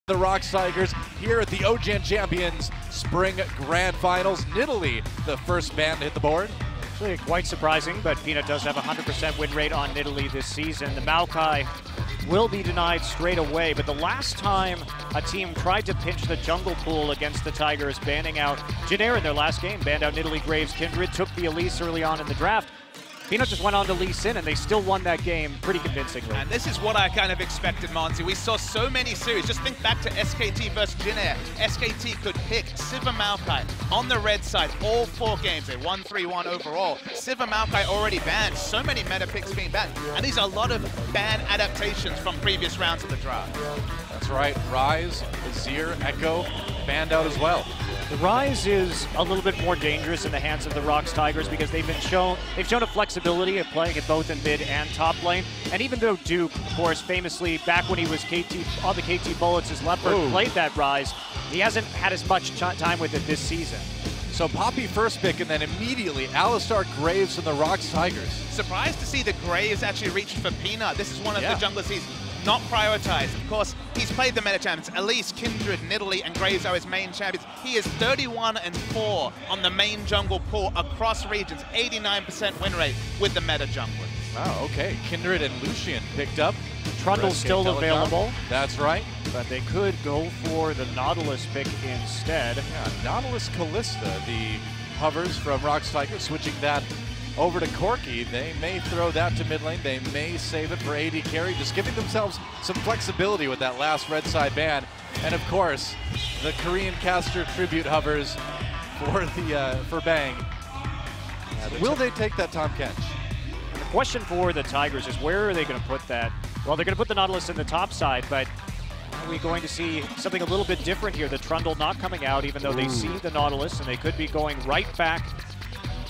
The ROX Tigers here at the OGen Champions Spring Grand Finals. Nidalee, the first band to hit the board. Actually quite surprising, but Peanut does have a 100% win rate on Nidalee this season. The Maokai will be denied straight away, but the last time a team tried to pinch the jungle pool against the Tigers, banning out Janair in their last game, banned out Nidalee, Graves, Kindred, took the Elise early on in the draft. Peanut just went on to Lee Sin, and they still won that game pretty convincingly. And this is what I kind of expected, Monty. We saw so many series. Just think back to SKT versus Janair. SKT could pick Sivir Maokai on the red side all 4 games. They won 3-1 overall. Sivir Maokai already banned. So many meta picks being banned. And these are a lot of ban adaptations from previous rounds of the draft. That's right. Rise, Azir, Echo, banned out as well. The Rise is a little bit more dangerous in the hands of the ROX Tigers because they've shown a flexibility of playing it both in mid and top lane. And even though Duke, of course, famously back when he was on the KT Bullets as Leopard played that Rise, he hasn't had as much time with it this season. So Poppy first pick, and then immediately Alistar, Graves from the ROX Tigers. Surprised to see the Graves actually reach for Peanut. This is one of the junglers he's not prioritized. Of course, he's played the meta champions. Elise, Kindred, Nidalee, and Graves are his main champions. He is 31-4 on the main jungle pool across regions. 89% win rate with the meta junglers. Wow, okay. Kindred and Lucian picked up. Trundle's still Telecom. available. That's right. But they could go for the Nautilus pick instead. Yeah, Nautilus Callista, the hovers from ROX Tigers, switching that over to Corki. They may throw that to mid lane. They may save it for AD carry, just giving themselves some flexibility with that last red side ban. And of course, the Korean caster tribute hovers for Bang. Will they take that Tahm Kench? The question for the Tigers is where are they going to put that? Well, they're going to put the Nautilus in the top side, but are we going to see something a little bit different here? The Trundle not coming out, even though they see the Nautilus, and they could be going right back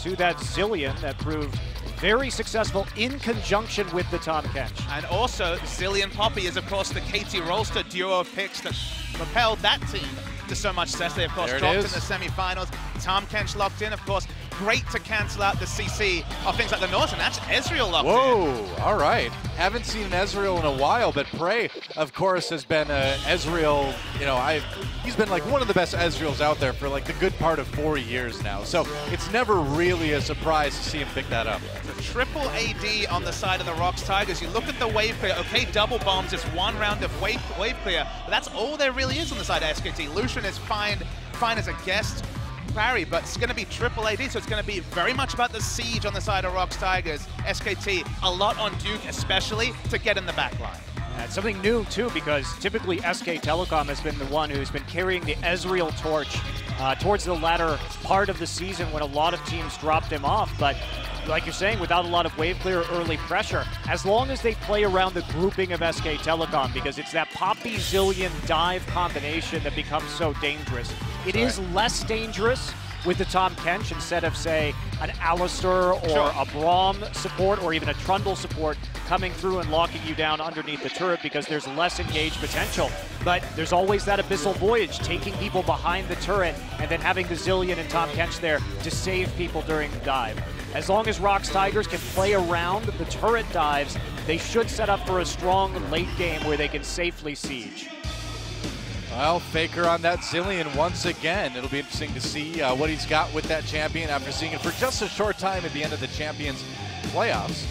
to that Zilean that proved very successful in conjunction with the Tahm Kench. And also, Zilean Poppy is, of course, the KT Rolster duo of picks that propelled that team to so much success. They, of course, dropped in the semifinals. Tahm Kench locked in, of course. Great to cancel out the CC of things like the North, and that's Ezreal locked in. Whoa, all right. Haven't seen an Ezreal in a while, but Prey, of course, has been Ezreal, you know, he's been like one of the best Ezreals out there for like the good part of 4 years now. So it's never really a surprise to see him pick that up. The triple AD on the side of the ROX Tigers. You look at the wave clear. Okay, double bombs, just 1 round of wave clear, but that's all there really is on the side of SKT. Lucian is fine as a guest parry, but it's going to be triple AD, so it's going to be very much about the siege on the side of ROX Tigers. SKT, a lot on Duke especially to get in the back line. It's something new too, because typically SK Telecom has been the one who's been carrying the Ezreal torch towards the latter part of the season when a lot of teams dropped him off, but like you're saying, without a lot of wave clear or early pressure, as long as they play around the grouping of SK Telecom, because it's that Poppy Zilean dive combination that becomes so dangerous. It is less dangerous with the Tahm Kench instead of, say, an Alistar or a Braum support or even a Trundle support coming through and locking you down underneath the turret because there's less engaged potential. But there's always that Abyssal Voyage, taking people behind the turret and then having the Zilean and Tahm Kench there to save people during the dive. As long as ROX Tigers can play around the turret dives, they should set up for a strong late game where they can safely siege. Well, Faker on that Zilean once again. It'll be interesting to see what he's got with that champion after seeing it for just a short time at the end of the Champions playoffs.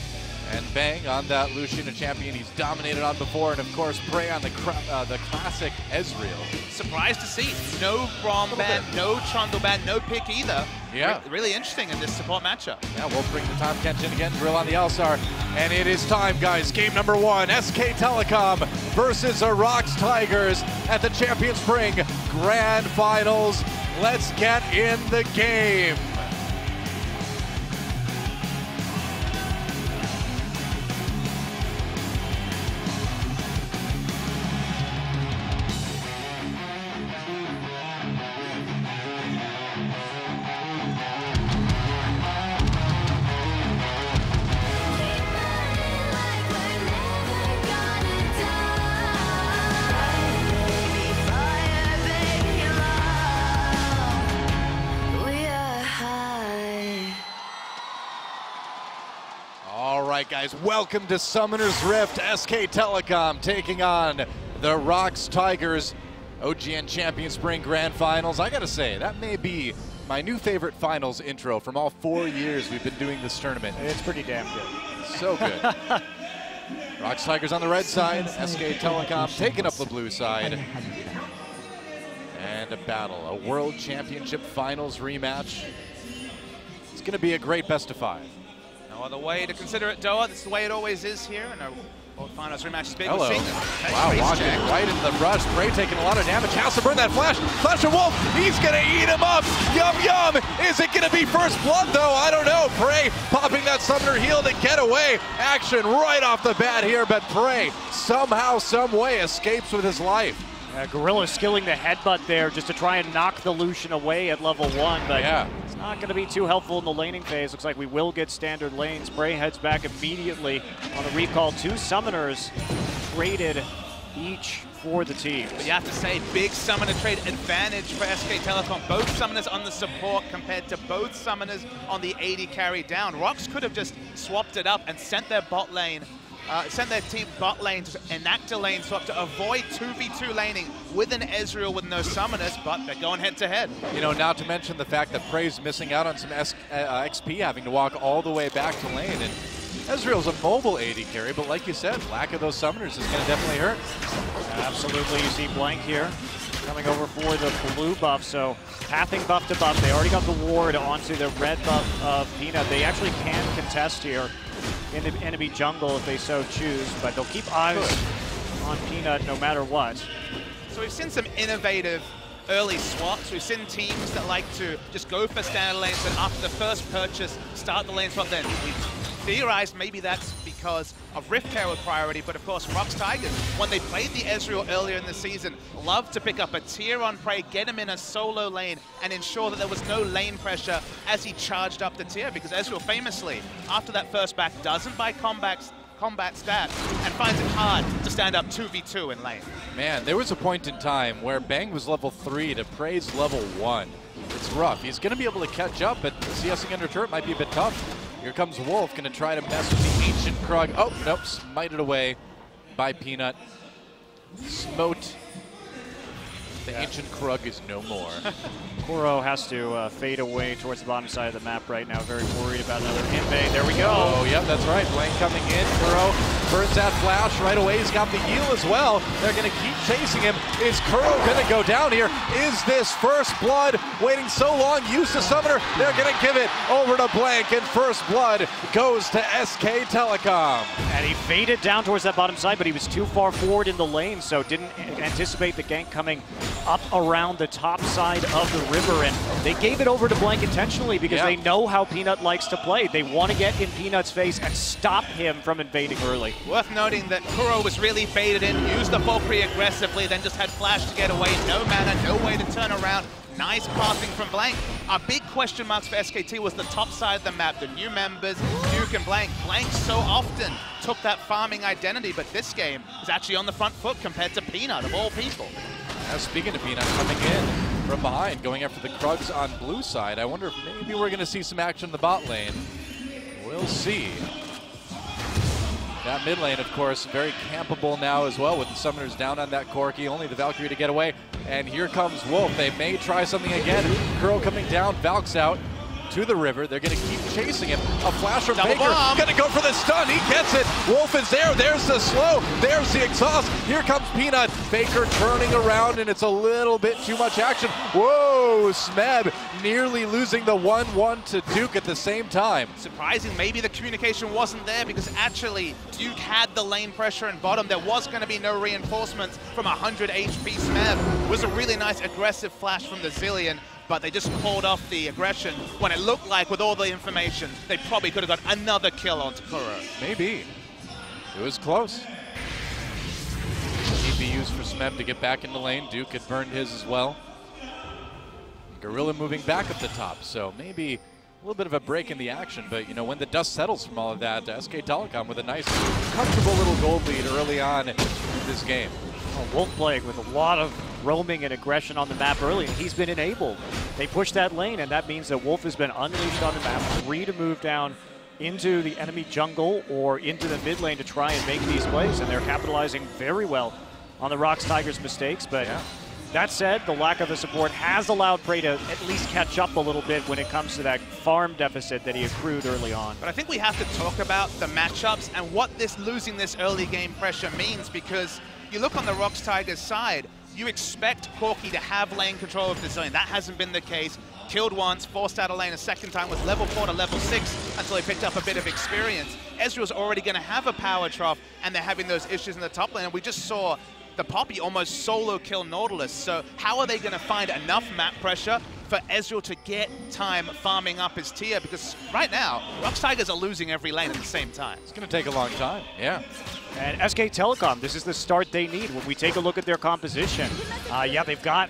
And Bang on that Lucian, a champion he's dominated on before, and of course Prey on the classic Ezreal. Surprised to see no Braum ban, no Trundle ban, no pick either. Yeah. Really interesting in this support matchup. Yeah, we'll bring the Tahm Kench in again, drill on the Alistar. And it is time, guys. Game number 1, SK Telecom versus the ROX Tigers at the Champions Spring Grand Finals. Let's get in the game. All right, guys, welcome to Summoner's Rift. SK Telecom taking on the ROX Tigers. OGN Champion Spring Grand Finals. I gotta say, that may be my new favorite finals intro from all 4 years we've been doing this tournament. It's pretty damn good. So good. ROX Tigers on the red side, SK Telecom taking up the blue side. And a battle, a World Championship Finals rematch. It's gonna be a great best of 5. No other way to consider it, Doa. This is the way it always is here. And World Finals rematch is big. Hello. Okay, Wow, walking right into the rush. Prey taking a lot of damage. Has to burn that flash. Flash of Wolf. He's going to eat him up. Yum, yum. Is it going to be first blood, though? I don't know. Prey popping that summoner heal to get away. Action right off the bat here, but Prey somehow, some way escapes with his life. Gorilla skilling the headbutt there just to try and knock the Lucian away at level 1, but it's not going to be too helpful in the laning phase. Looks like we will get standard lanes. Bray heads back immediately on a recall. 2 summoners traded each for the teams. But you have to say, big summoner trade advantage for SK Telecom. Both summoners on the support compared to both summoners on the AD carry down. ROX could have just swapped it up and sent their bot lane send their team bot lane to enact a lane swap to avoid 2v2 laning with an Ezreal with no summoners, but they're going head to head. You know, not to mention the fact that Prey's missing out on some XP, having to walk all the way back to lane. And Ezreal's a mobile AD carry, but like you said, lack of those summoners is going to definitely hurt. Absolutely. You see Blank here coming over for the blue buff, so pathing buff to buff. They already got the ward onto the red buff of Peanut. They actually can contest here in the enemy jungle if they so choose, but they'll keep eyes on Peanut no matter what. So we've seen some innovative early swaps. We've seen teams that like to just go for standard lanes and after the first purchase, start the lane swap. Then we theorized maybe that's because of Rift Herald priority, but of course ROX Tigers, when they played the Ezreal earlier in the season, loved to pick up a tier on Prey, get him in a solo lane, and ensure that there was no lane pressure as he charged up the tier, because Ezreal famously, after that first back, doesn't buy combat stats and finds it hard to stand up 2v2 in lane. Man, there was a point in time where Bang was level 3 to Prey's level 1. It's rough. He's going to be able to catch up, but CSing under turret might be a bit tough. Here comes Wolf, going to try to mess with the Ancient Krug. Oh, nope, smited away by Peanut. Smote. The Ancient Krug is no more. Kuro has to fade away towards the bottom side of the map right now. Very worried about another invade. There we go. Oh, yep, that's right. Blank coming in. Kuro burns that flash right away. He's got the heal as well. They're going to keep chasing him. Is Kuro going to go down here? Is this first blood? Waiting so long, use the summoner. They're going to give it over to Blank, and first blood goes to SK Telecom. And he faded down towards that bottom side, but he was too far forward in the lane, so didn't anticipate the gank coming up around the top side of the river, and they gave it over to Blank intentionally because they know how Peanut likes to play. They want to get in Peanut's face and stop him from invading early. Worth noting that Kuro was really faded in, used the Valkyrie aggressively, then just had flash to get away. No mana, no way to turn around. Nice passing from Blank. Our big question marks for SKT was the top side of the map, the new members, Duke and Blank. Blank so often took that farming identity, but this game is actually on the front foot compared to Peanut, of all people. Speaking of Peanut, coming in from behind, going after the Krugs on blue side. I wonder if maybe we're going to see some action in the bot lane. We'll see. That mid lane, of course, very campable now as well with the summoners down on that Corki. Only the Valkyrie to get away. And here comes Wolf. They may try something again. Kuro coming down, Valk's out to the river. They're going to keep chasing him. A flash from Baker. Going to go for the stun. He gets it. Wolf is there. There's the slow. There's the exhaust. Here comes Peanut. Baker turning around, and it's a little bit too much action. Whoa, Smeb nearly losing the 1-1 to Duke at the same time. Surprising, maybe the communication wasn't there because actually Duke had the lane pressure in bottom. There was going to be no reinforcements from 100 HP Smeb. It was a really nice aggressive flash from the Zillion, but they just called off the aggression when it looked like with all the information, they probably could have got another kill onto Kuro. Maybe. It was close. TPUs for Smeb to get back in the lane. Duke had burned his as well. Gorilla moving back up the top, so maybe a little bit of a break in the action, but you know, when the dust settles from all of that, SK Telecom with a nice, comfortable little gold lead early on in this game. Wolf playing with a lot of roaming and aggression on the map early, and he's been enabled. They push that lane, and that means that Wolf has been unleashed on the map, free to move down into the enemy jungle or into the mid lane to try and make these plays, and they're capitalizing very well on the ROX Tigers' mistakes, but That said, the lack of the support has allowed Prey to at least catch up a little bit when it comes to that farm deficit that he accrued early on. But I think we have to talk about the matchups and what losing this early game pressure means, because you look on the ROX Tigers side, you expect Corki to have lane control of the zone. That hasn't been the case. Killed once, forced out of lane a second time, was level 4 to level 6 until he picked up a bit of experience. Ezreal's already going to have a power trough, and they're having those issues in the top lane. And we just saw the Poppy almost solo kill Nautilus. So how are they going to find enough map pressure for Ezreal to get time farming up his tier? Because right now, ROX Tigers are losing every lane at the same time. It's going to take a long time, yeah. And SK Telecom, this is the start they need. When we take a look at their composition, yeah, they've got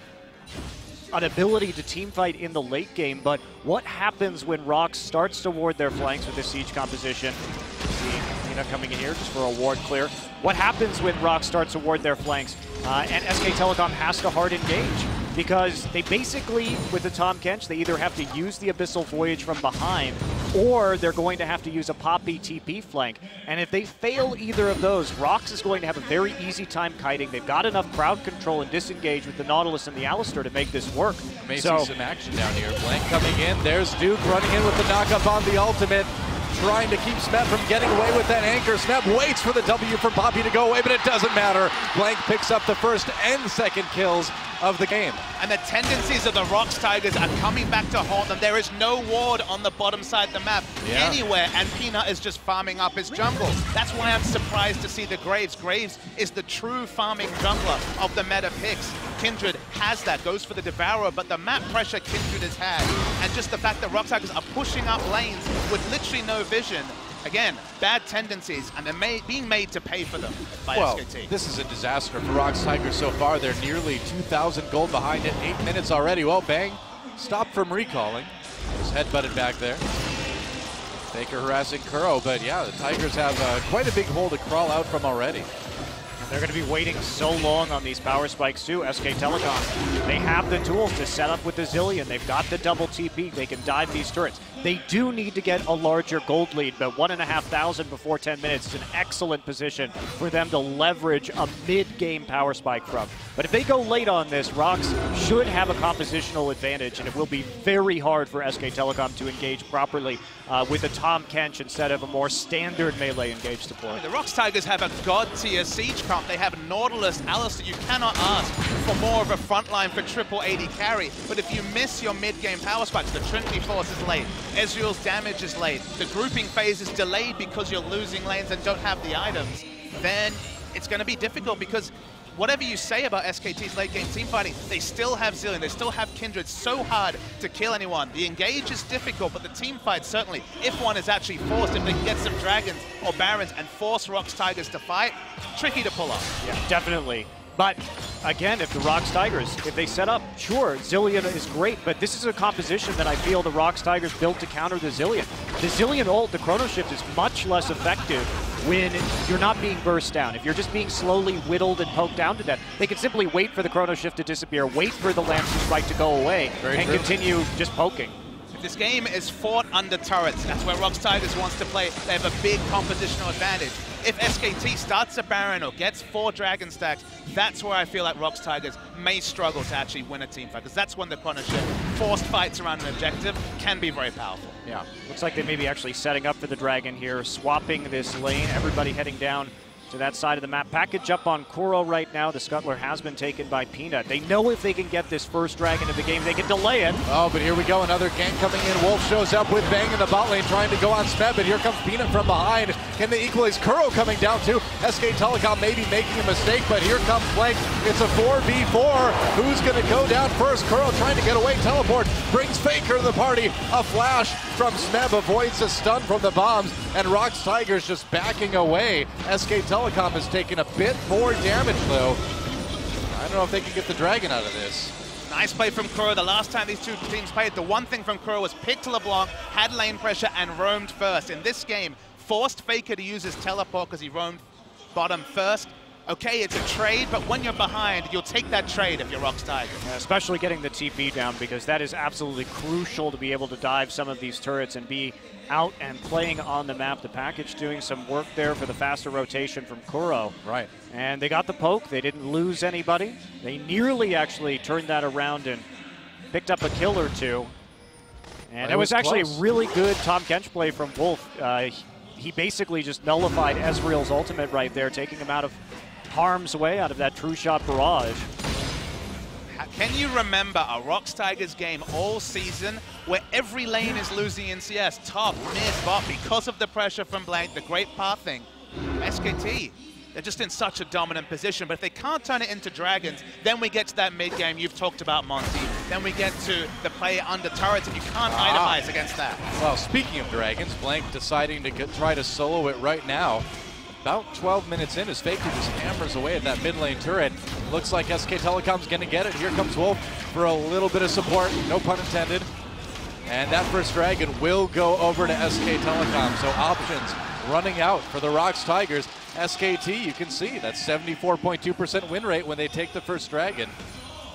an ability to team fight in the late game, but what happens when ROX starts to ward their flanks with the siege composition? See Nina coming in here just for a ward clear. What happens when ROX starts to ward their flanks? And SK Telecom has to hard engage, because they basically, with the Tahm Kench, they either have to use the Abyssal Voyage from behind, or they're going to have to use a Poppy TP flank. And if they fail either of those, ROX is going to have a very easy time kiting. They've got enough crowd control and disengage with the Nautilus and the Alistar to make this work. May see some action down here. Blank coming in. There's Duke running in with the knockup on the ultimate, trying to keep Smeb from getting away with that anchor. Smeb waits for the W from Poppy to go away, but it doesn't matter. Blank picks up the first and second kills of the game. And the tendencies of the ROX Tigers are coming back to haunt them. There is no ward on the bottom side of the map anywhere, and Peanut is just farming up his jungle. That's why I'm surprised to see the Graves. Graves is the true farming jungler of the meta picks. Kindred has that, goes for the Devourer, but the map pressure Kindred has had, and just the fact that ROX Tigers are pushing up lanes with literally no vision. Again, bad tendencies, and they're being made to pay for them by SKT. This is a disaster for ROX Tigers so far. They're nearly 2,000 gold behind it, 8 minutes already. Well, Bang stopped from recalling. Just headbutted back there. Faker harassing Kuro, but yeah, the Tigers have quite a big hole to crawl out from already. They're going to be waiting so long on these power spikes too, SK Telecom. They have the tools to set up with the Zillion. They've got the double TP. They can dive these turrets. They do need to get a larger gold lead, but 1,500 before 10 minutes is an excellent position for them to leverage a mid-game power spike from. But if they go late on this, ROX should have a compositional advantage, and it will be very hard for SK Telecom to engage properly with a Tahm Kench instead of a more standard melee engage support. The ROX Tigers have a god-tier siege comp. They have Nautilus, Alistar. You cannot ask for more of a frontline for triple AD carry. But if you miss your mid-game power spikes, the Trinity Force is late, Ezreal's damage is late, the grouping phase is delayed because you're losing lanes and don't have the items, then it's going to be difficult, because whatever you say about SKT's late game team fighting, they still have Zillion, they still have Kindred. So hard to kill anyone. The engage is difficult, but the team fight certainly, if one is actually forced, if they can get some dragons or barons and force ROX Tigers to fight, tricky to pull off. Yeah, definitely. But again, if the ROX Tigers, if they set up, sure, Zillion is great, but this is a composition that I feel the ROX Tigers built to counter the Zillion. The Zillion ult, the Chrono Shift, is much less effective when you're not being burst down. If you're just being slowly whittled and poked down to death, they can simply wait for the Chrono Shift to disappear, wait for the Lancer Spike to go away, and continue just poking. If this game is fought under turrets, that's where ROX Tigers wants to play. They have a big compositional advantage. If SKT starts a Baron or gets 4 Dragon stacks, that's where I feel like ROX Tigers may struggle to actually win a team fight, because that's when the Chrono Shift, forced fights around an objective, can be very powerful. Yeah, looks like they may be actually setting up for the Dragon here, swapping this lane, everybody heading down to that side of the map. Package up on Kuro right now. The Scuttler has been taken by Peanut. They know if they can get this first Dragon of the game, they can delay it. Oh, but here we go. Another gank coming in. Wolf shows up with Bang in the bot lane trying to go on Smeb, but here comes Peanut from behind. Can they equalize? Kuro coming down too. SK Telecom may be making a mistake, but here comes Blank. It's a 4v4. Who's going to go down first? Kuro trying to get away. Teleport brings Faker to the party. A flash from Smeb avoids a stun from the bombs, and ROX Tigers just backing away. SK Telecom has taken a bit more damage though. I don't know if they can get the Dragon out of this. Nice play from Kuro. The last time these two teams played, the one thing from Kuro was picked LeBlanc, had lane pressure, and roamed first. In this game, forced Faker to use his teleport because he roamed bottom first. okay, it's a trade, but when you're behind, you'll take that trade if you're ROX Tigers. Yeah, especially getting the TP down, because that is absolutely crucial to be able to dive some of these turrets and be out and playing on the map. The package doing some work there for the faster rotation from Kuro. Right. And they got the poke. They didn't lose anybody. They nearly actually turned that around and picked up a kill or two. And it was actually a really good Tom Kench play from Wolf. He basically just nullified Ezreal's ultimate right there, taking him out of harm's way, out of that true shot barrage. Can you remember a ROX Tigers game all season where every lane is losing in CS, top, mid, bot, because of the pressure from Blank, the great pathing? SKT, they're just in such a dominant position, but if they can't turn it into Dragons, then we get to that mid game you've talked about, Monty. Then we get to the play under turrets, and you can't itemize against that. Well, speaking of Dragons, Blank deciding to try to solo it right now. About 12 minutes in as Faker just hammers away at that mid lane turret. Looks like SK Telecom's going to get it. Here comes Wolf for a little bit of support, no pun intended. And that first Dragon will go over to SK Telecom. So options running out for the ROX Tigers. SKT, you can see that 74.2% win rate when they take the first Dragon.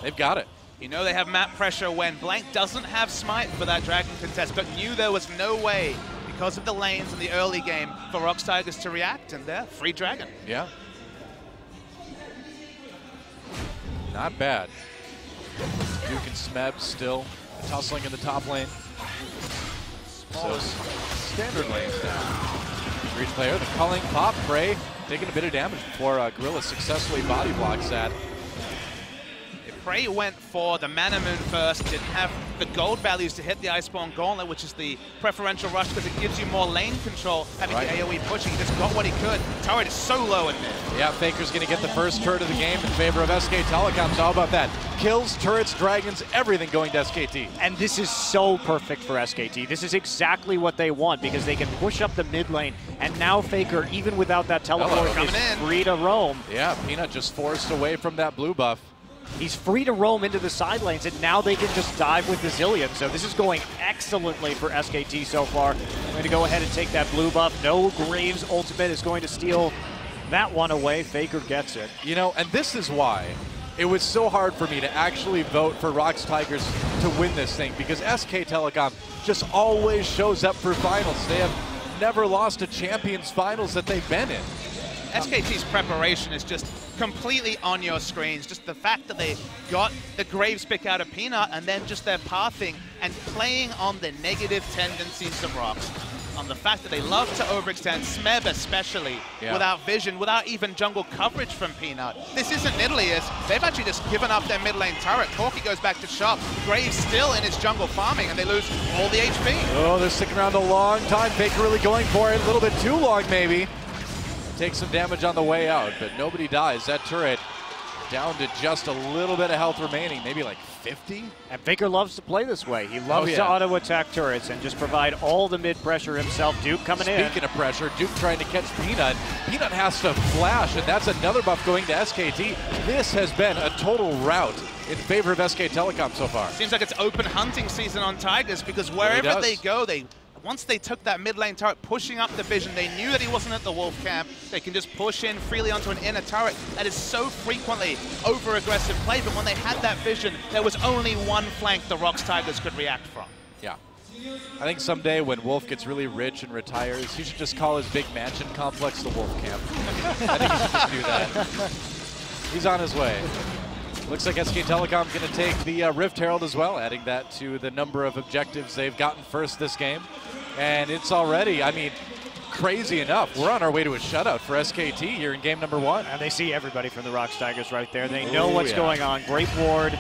They've got it. You know they have map pressure when Blank doesn't have Smite for that Dragon contest, but knew there was no way, because of the lanes in the early game, for ROX Tigers to react, and they're free Dragon. Yeah. Not bad. Duke and Smeb still tussling in the top lane. So standard lanes now. For each player, the culling pop, Prey taking a bit of damage before Gorilla successfully body blocks that. Prey went for the Mana Moon first, didn't have the gold values to hit the Iceborne Gauntlet, which is the preferential rush because it gives you more lane control, having the AoE pushing. He just got what he could. Turret is so low in mid. Yeah, Faker's going to get the first turret of the game in favor of SK Telecom, so how about that? Kills, turrets, dragons, everything going to SKT. And this is so perfect for SKT. This is exactly what they want, because they can push up the mid lane, and now Faker, even without that teleport, is free to roam. Yeah, Peanut just forced away from that blue buff. He's free to roam into the side lanes, and now they can just dive with the Zillion. So this is going excellently for SKT so far. I'm going to go ahead and take that blue buff. No Graves ultimate is going to steal that one away. Faker gets it. You know, and this is why it was so hard for me to actually vote for ROX Tigers to win this thing, because SK Telecom just always shows up for finals. They have never lost a Champions Finals that they've been in. SKT's preparation is just completely on your screens. Just the fact that they got the Graves pick out of Peanut, and then just their pathing and playing on the negative tendencies of ROX. On the fact that they love to overextend, Smeb especially, without vision, without even jungle coverage from Peanut. This isn't Nidaleus. They've actually just given up their mid lane turret. Corky goes back to shop. Graves still in his jungle farming, and they lose all the HP. Oh, they're sticking around a long time. Faker really going for it, a little bit too long maybe. Take some damage on the way out, but nobody dies. That turret down to just a little bit of health remaining, maybe like 50. And Faker loves to play this way. He loves to auto-attack turrets and just provide all the mid-pressure himself. Duke coming in. Speaking of pressure, Duke trying to catch Peanut. Peanut has to flash, and that's another buff going to SKT. This has been a total rout in favor of SK Telecom so far. Seems like it's open hunting season on Tigers, because wherever they go, once they took that mid lane turret, pushing up the vision, they knew that he wasn't at the Wolf camp. They can just push in freely onto an inner turret. That is so frequently over-aggressive play, but when they had that vision, there was only one flank the ROX Tigers could react from. Yeah. I think someday when Wolf gets really rich and retires, he should just call his big mansion complex the Wolf camp. I think he should just do that. He's on his way. Looks like SK Telecom going to take the Rift Herald as well, adding that to the number of objectives they've gotten first this game. And it's already, I mean, crazy enough. We're on our way to a shutout for SKT here in game number 1. And they see everybody from the ROX Tigers right there. They know what's going on. Great ward.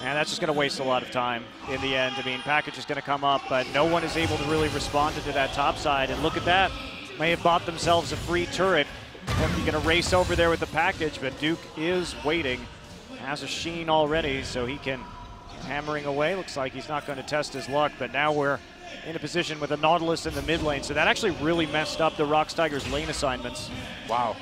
And that's just going to waste a lot of time in the end. I mean, package is going to come up, but no one is able to really respond to that top side. And look at that. May have bought themselves a free turret. They're going to race over there with the package, but Duke is waiting. Has a sheen already, so he can hammering away. Looks like he's not going to test his luck, but now we're in a position with a Nautilus in the mid lane. So that actually really messed up the ROX Tigers lane assignments. Wow.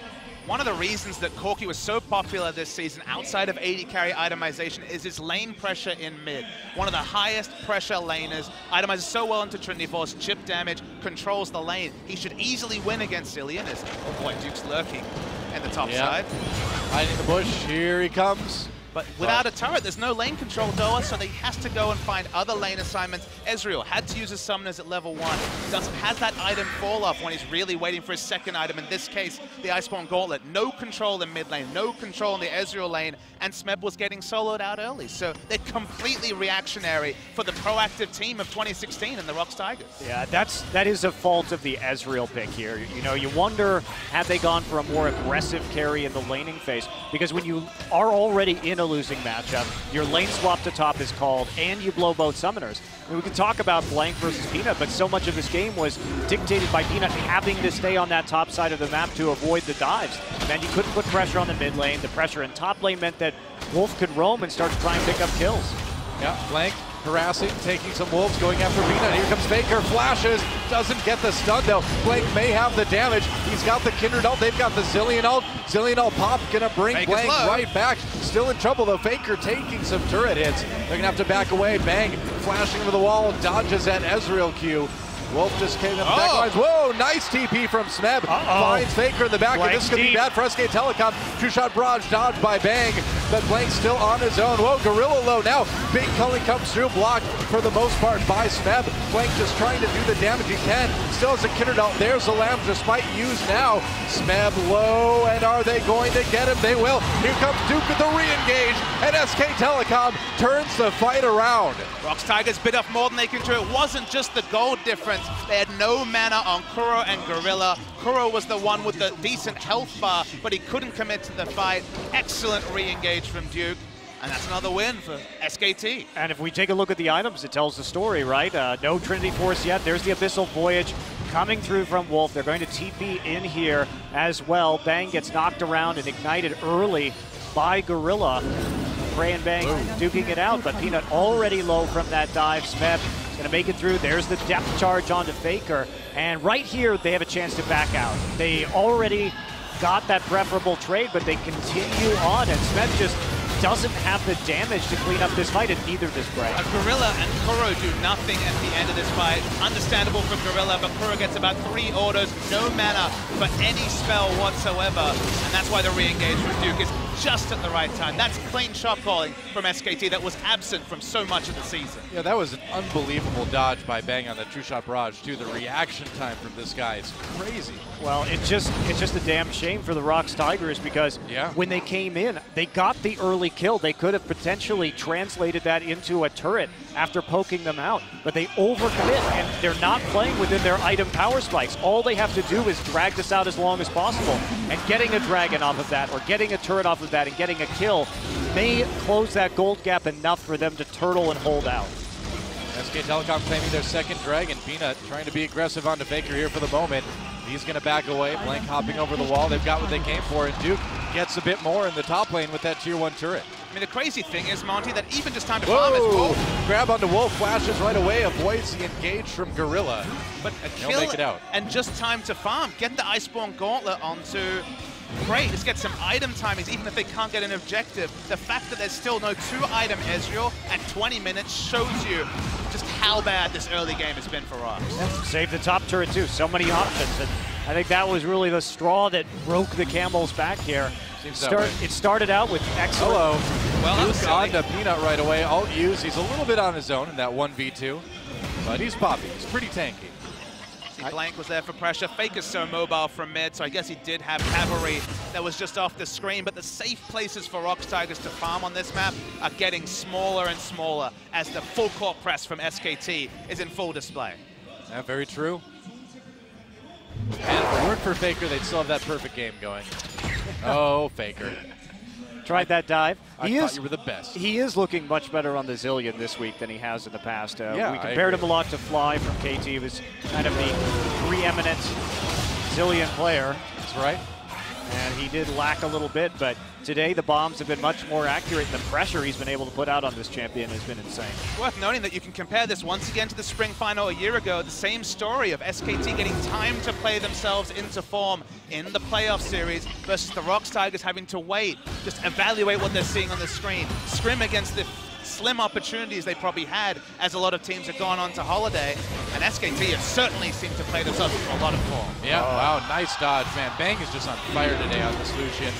One of the reasons that Corki was so popular this season outside of AD carry itemization is his lane pressure in mid. One of the highest pressure laners, itemizes so well into Trinity Force, chip damage, controls the lane. He should easily win against Zillion as, oh boy, Duke's lurking in the top side. Hiding the bush, here he comes. But without a turret, there's no lane control, Doa, so he has to go and find other lane assignments. Ezreal had to use his summoners at level 1. Has that item fall off when he's really waiting for his second item. In this case, the Iceborne Gauntlet. No control in mid lane, no control in the Ezreal lane, and Smeb was getting soloed out early. So they're completely reactionary for the proactive team of 2016 in the ROX Tigers. Yeah, that is a fault of the Ezreal pick here. You know, you wonder, had they gone for a more aggressive carry in the laning phase? Because when you are already in a losing matchup, your lane swap to top is called, and you blow both summoners. I mean, we can talk about Blank versus Peanut, but so much of this game was dictated by Peanut having to stay on that top side of the map to avoid the dives. And you couldn't put pressure on the mid lane. The pressure in top lane meant that Wolf could roam and start to try and pick up kills. Yeah, Blank harassing, taking some wolves, going after Peanut. Here comes Faker, flashes, doesn't get the stun though. Blank may have the damage. He's got the Kindred ult, they've got the Zillion ult. Zillion ult pop, gonna bring Fake Blank right back. Still in trouble though, Faker taking some turret hits. They're gonna have to back away, Bang, flashing over the wall, dodges that Ezreal Q. Wolf just came in the back lines. Whoa, nice TP from Smeb. Finds Faker in the back, and this could be bad for SK Telecom. Two-shot barrage dodged by Bang, but Blank's still on his own. Whoa, Gorilla low now. Big culling comes through, blocked for the most part by Smeb. Blank just trying to do the damage he can. Still has a Kindred out. There's the Lamb, despite use now. Smeb low, and are they going to get him? They will. Here comes Duke with the re-engage, and SK Telecom turns the fight around. ROX Tigers bit off more than they can chew. It wasn't just the gold difference. They had no mana on Kuro and Gorilla. Kuro was the one with the decent health bar, but he couldn't commit to the fight. Excellent re-engage from Duke. And that's another win for SKT. And if we take a look at the items, it tells the story, right? No Trinity Force yet. There's the Abyssal Voyage coming through from Wolf. They're going to TP in here as well. Bang gets knocked around and ignited early by Gorilla. Prey and Bang duking it out, but Peanut already low from that dive. Smeb is going to make it through. There's the depth charge onto Faker. And right here, they have a chance to back out. They already got that preferable trade, but they continue on, and Smeb just doesn't have the damage to clean up this fight, and neither does Bray. Gorilla and Kuro do nothing at the end of this fight. Understandable for Gorilla, but Kuro gets about 3 orders, no mana for any spell whatsoever, and that's why the re-engage from Duke is just at the right time. That's clean shot calling from SKT that was absent from so much of the season. Yeah, that was an unbelievable dodge by Bang on the true shot barrage too. The reaction time from this guy is crazy. Well, it's just a damn shame for the ROX Tigers because when they came in, they got the early kill. They could have potentially translated that into a turret after poking them out, but they overcommit and they're not playing within their item power spikes. All they have to do is drag this out as long as possible, and getting a dragon off of that or getting a turret off of that and getting a kill may close that gold gap enough for them to turtle and hold out. SK Telecom claiming their second dragon. Peanut trying to be aggressive onto Faker here for the moment. He's going to back away. Blank hopping over the wall. They've got what they came for, and Duke gets a bit more in the top lane with that tier 1 turret. I mean, the crazy thing is, Monty, that even just time to farm is Wolf. Grab onto Wolf, flashes right away, avoids the engage from Gorilla. But a They'll kill make it out. And just time to farm. Get the Iceborne Gauntlet onto Prey. Just get some item timings, even if they can't get an objective. The fact that there's still no 2-item Ezreal at 20 minutes shows you just how bad this early game has been for ROX. Save the top turret too, so many options. And I think that was really the straw that broke the camel's back here. It started out with excellent. Well, Duke onto Peanut right away. Alt use. He's a little bit on his own in that 1v2, but he's poppy. He's pretty tanky. Blank was there for pressure. Faker's so mobile from mid, so I guess he did have cavalry that was just off the screen, but the safe places for ROX Tigers to farm on this map are getting smaller and smaller as the full court press from SKT is in full display. Yeah, very true. And if it weren't for Faker, they'd still have that perfect game going. Oh, Faker. Tried that dive. I thought you were the best. He is looking much better on the Zillion this week than he has in the past. Yeah, we compared him a lot to Fly from KT. He was kind of the preeminent Zillion player. That's right. and he did lack a little bit, but today the bombs have been much more accurate, and the pressure he's been able to put out on this champion has been insane. Worth noting that you can compare this once again to the spring final a year ago, the same story of SKT getting time to play themselves into form in the playoff series versus the ROX Tigers having to wait, just evaluate what they're seeing on the screen, scrim against the slim opportunities they probably had as a lot of teams have gone on to holiday, and SKT have certainly seemed to play themselves into a lot of form. Yeah, wow, nice dodge, man. Bang is just on fire today on this Lucian.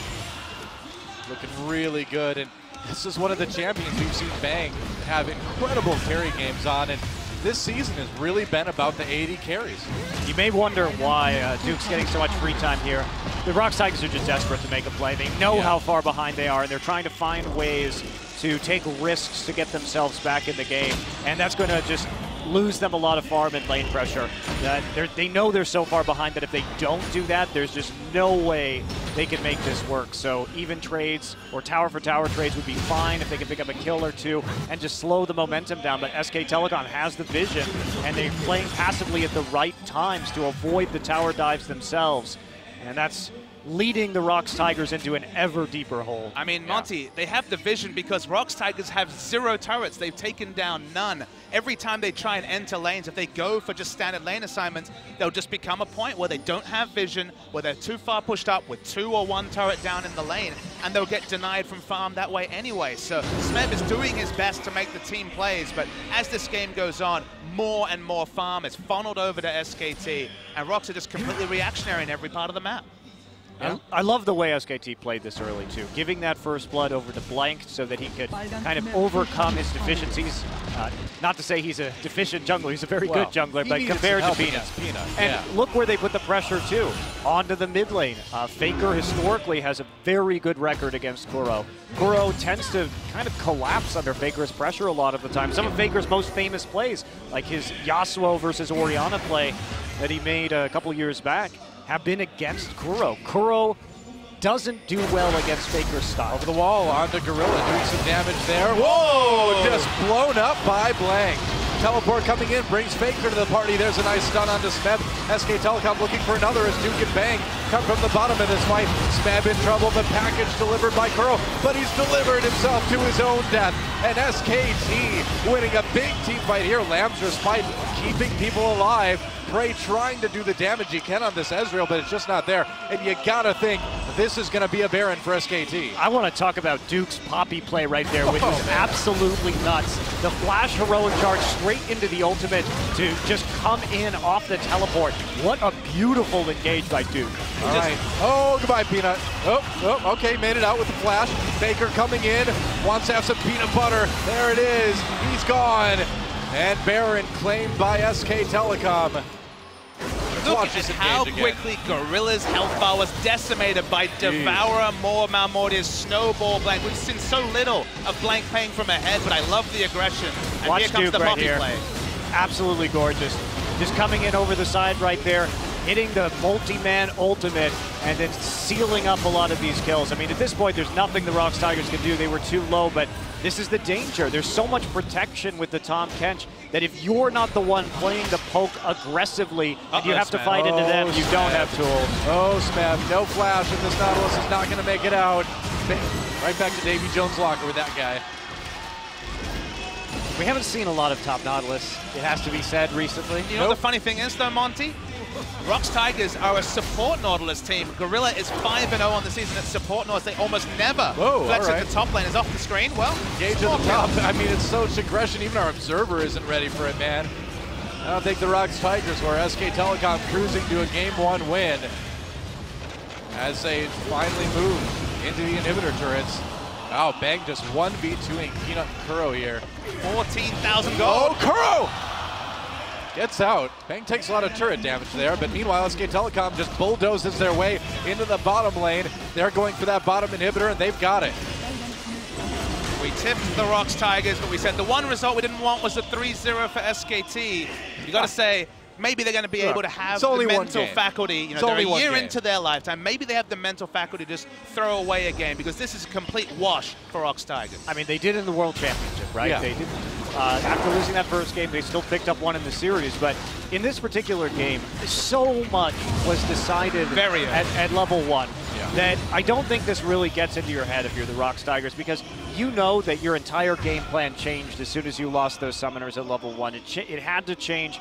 Looking really good, and this is one of the champions we've seen Bang have incredible carry games on, and this season has really been about the AD carries. You may wonder why Duke's getting so much free time here. The ROX Tigers are just desperate to make a play. They know how far behind they are, and they're trying to find ways to take risks to get themselves back in the game, and that's going to just lose them a lot of farm and lane pressure. They know they're so far behind that if they don't do that, there's just no way they can make this work. So even trades or tower for tower trades would be fine if they can pick up a kill or two and just slow the momentum down. But SK Telecom has the vision, and they're playing passively at the right times to avoid the tower dives themselves. And that's leading the ROX Tigers into an ever deeper hole. I mean, Monty, they have the vision because ROX Tigers have 0 turrets. They've taken down none. Every time they try and enter lanes, if they go for just standard lane assignments, they'll just become a point where they don't have vision, where they're too far pushed up with 2 or 1 turret down in the lane, and they'll get denied from farm that way anyway. So Smeb is doing his best to make the team plays, but as this game goes on, more and more farm is funneled over to SKT, and ROX are just completely reactionary in every part of the map. Yeah. I love the way SKT played this early, too. Giving that first blood over to Blank so that he could kind of overcome his deficiencies. Not to say he's a deficient jungler. He's a very good jungler, but compared to Peanut. And look where they put the pressure, too. Onto the mid lane. Faker historically has a very good record against Kuro. Kuro tends to kind of collapse under Faker's pressure a lot of the time. Some of Faker's most famous plays, like his Yasuo versus Orianna play that he made a couple years back, have been against Kuro. Kuro doesn't do well against Faker's style. Over the wall, onto Gorilla, doing some damage there. Whoa! Just blown up by Blank. Teleport coming in, brings Faker to the party. There's a nice stun onto Smeb. SK Telecom looking for another as Duke and Bang come from the bottom of this fight. Smeb in trouble, the package delivered by Kuro, but he's delivered himself to his own death. And SKT winning a big team fight here. Lamb's fight, keeping people alive. Prey trying to do the damage he can on this Ezreal, but it's just not there. And you gotta think this is gonna be a Baron for SKT. I want to talk about Duke's Poppy play right there, which was absolutely nuts. The flash heroic charge straight into the ultimate to just come in off the teleport. What a beautiful engage by Duke. All right. Oh, goodbye, Peanut. Oh, okay, made it out with the flash. Baker coming in, wants to have some peanut butter. There it is. He's gone. And Baron claimed by SK Telecom. Look at how quickly Gorilla's health bar was decimated by Devourer, more Malmortia's Snowball, Blank. We've seen so little of Blank playing from ahead, but I love the aggression. And watch here comes Duke the right Poppy here. play. Absolutely gorgeous. Just coming in over the side right there, hitting the multi-man ultimate, and then sealing up a lot of these kills. I mean, at this point, there's nothing the ROX Tigers can do. They were too low, but this is the danger. There's so much protection with the Tahm Kench that if you're not the one playing the poke aggressively and you have to fight into them, you don't have tools. Oh, Smeb, no flash, and this Nautilus is not going to make it out. Right back to Davy Jones' locker with that guy. We haven't seen a lot of top Nautilus, it has to be said, recently. You know what the funny thing is, though, Monty? ROX Tigers are a support Nautilus team. Gorilla is 5-0 on the season at support Nautilus. They almost never flex at the top lane. Is off the screen. Well, engage at the top. I mean, it's so much aggression. Even our observer isn't ready for it, man. I don't think the ROX Tigers were. SK Telecom cruising to a Game 1 win as they finally move into the inhibitor turrets. Wow, Bang just 1v2ing Peanut and Kuro here. 14,000 gold. Oh, Kuro! Gets out. Bang takes a lot of turret damage there, but meanwhile, SK Telecom just bulldozes their way into the bottom lane. They're going for that bottom inhibitor, and they've got it. We tipped the ROX Tigers, but we said the one result we didn't want was the 3-0 for SKT. You got to say, maybe they're going to be able to have the mental faculty. You know, they're a year into their lifetime. Maybe they have the mental faculty to just throw away a game, because this is a complete wash for ROX Tigers. I mean, they did in the World Championship, right? Yeah. They did. After losing that first game, they still picked up one in the series. But in this particular game, so much was decided at level 1. Yeah. that I don't think this really gets into your head if you're the ROX Tigers, because you know that your entire game plan changed as soon as you lost those summoners at level 1. It had to change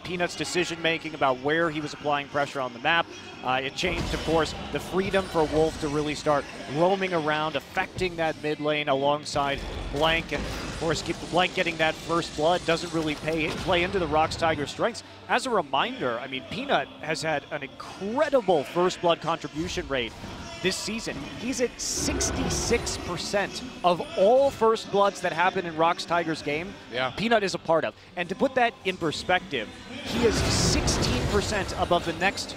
Peanut's decision-making about where he was applying pressure on the map. It changed, of course, the freedom for Wolf to really start roaming around, affecting that mid lane alongside Blank. And, of course, Blank getting that first blood doesn't really play into the ROX Tigers' strengths. As a reminder, I mean, Peanut has had an incredible first blood contribution rate this season. He's at 66% of all first bloods that happen in ROX Tigers game. Yeah. Peanut is a part of. And to put that in perspective, he is 16% above the next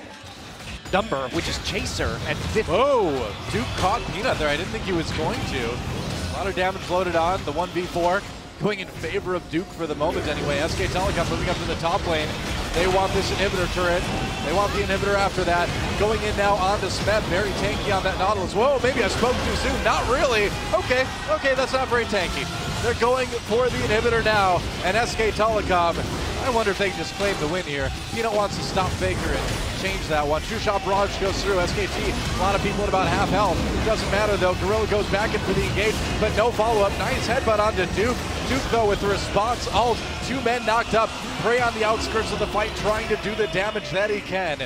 number, which is Chaser at 50. Whoa, Duke caught Peanut there. I didn't think he was going to. A lot of damage loaded on. The 1v4 going in favor of Duke for the moment anyway. SK Telecom moving up to the top lane. They want this inhibitor turret. They want the inhibitor after that. Going in now onto Smet. Very tanky on that Nautilus. Whoa, maybe I spoke too soon. Not really. Okay, that's not very tanky. They're going for the inhibitor now. And SK Telecom, I wonder if they can just claim the win here. Peanut wants to stop Faker and change that one. True Shot Barrage goes through. SKT, a lot of people at about half health. It doesn't matter though. Gorilla goes back in for the engage, but no follow-up. Nice headbutt onto Duke. Duke though with the response ult. 2 men knocked up. Prey on the outskirts of the fight, trying to do the damage that he can.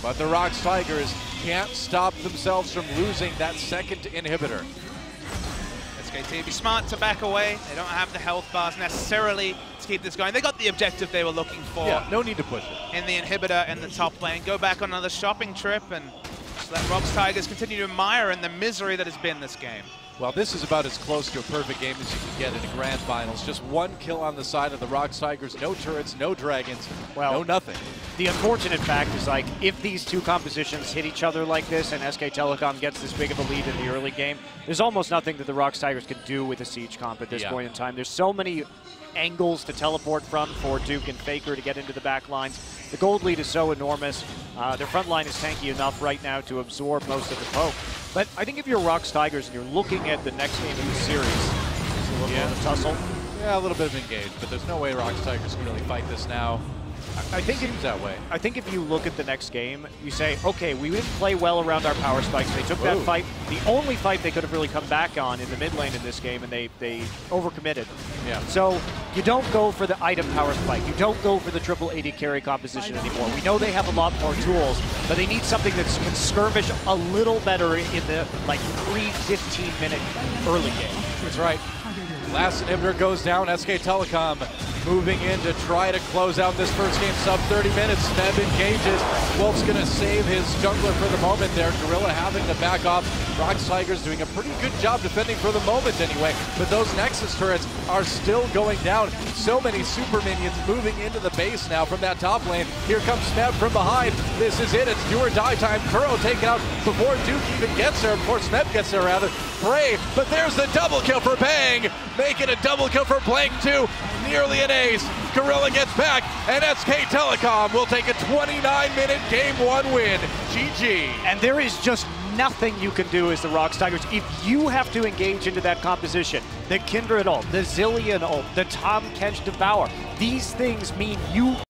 But the ROX Tigers can't stop themselves from losing that second inhibitor. SKT be smart to back away. They don't have the health bars necessarily to keep this going. They got the objective they were looking for. Yeah, no need to push it. In the inhibitor in the top lane. Go back on another shopping trip and just let ROX Tigers continue to admire in the misery that has been this game. Well, this is about as close to a perfect game as you can get in a grand finals. Just 1 kill on the side of the ROX Tigers. No turrets, no dragons, no nothing. The unfortunate fact is, like, if these two compositions hit each other like this and SK Telecom gets this big of a lead in the early game, there's almost nothing that the ROX Tigers can do with a siege comp at this point in time. There's so many angles to teleport from for Duke and Faker to get into the back lines. The gold lead is so enormous. Their front line is tanky enough right now to absorb most of the poke. But I think if you're ROX Tigers and you're looking at the next game of the series, it's a little bit of a tussle. Yeah, a little bit of engage, but there's no way ROX Tigers can really fight this now. I think it seems that way. I think if you look at the next game, you say, okay, we didn't play well around our power spikes. They took that fight, the only fight they could have really come back on in the mid lane in this game, and they overcommitted. Yeah. So you don't go for the item power spike. You don't go for the triple AD carry composition anymore. We know they have a lot more tools, but they need something that can skirmish a little better in the pre-15-minute early game. That's right. Last inhibitor goes down. SK Telecom moving in to try to close out this first game. Sub 30 minutes. Smeb engages. Wolf's going to save his jungler for the moment there. Gorilla having to back off. ROX Tigers doing a pretty good job defending for the moment anyway. But those Nexus turrets are still going down. So many super minions moving into the base now from that top lane. Here comes Smeb from behind. This is it. It's do or die time. Kuro taken out before Duke even gets there. Before Smeb gets there, rather. Prey, but there's the double kill for Bang. Making a double kill for Blank too. Nearly an ace. Gorilla gets back, and SK Telecom will take a 29-minute Game 1 win. GG. And there is just nothing you can do as the ROX Tigers. If you have to engage into that composition, the Kindred ult, the Zillion ult, the Tahm Kench Devour, these things mean you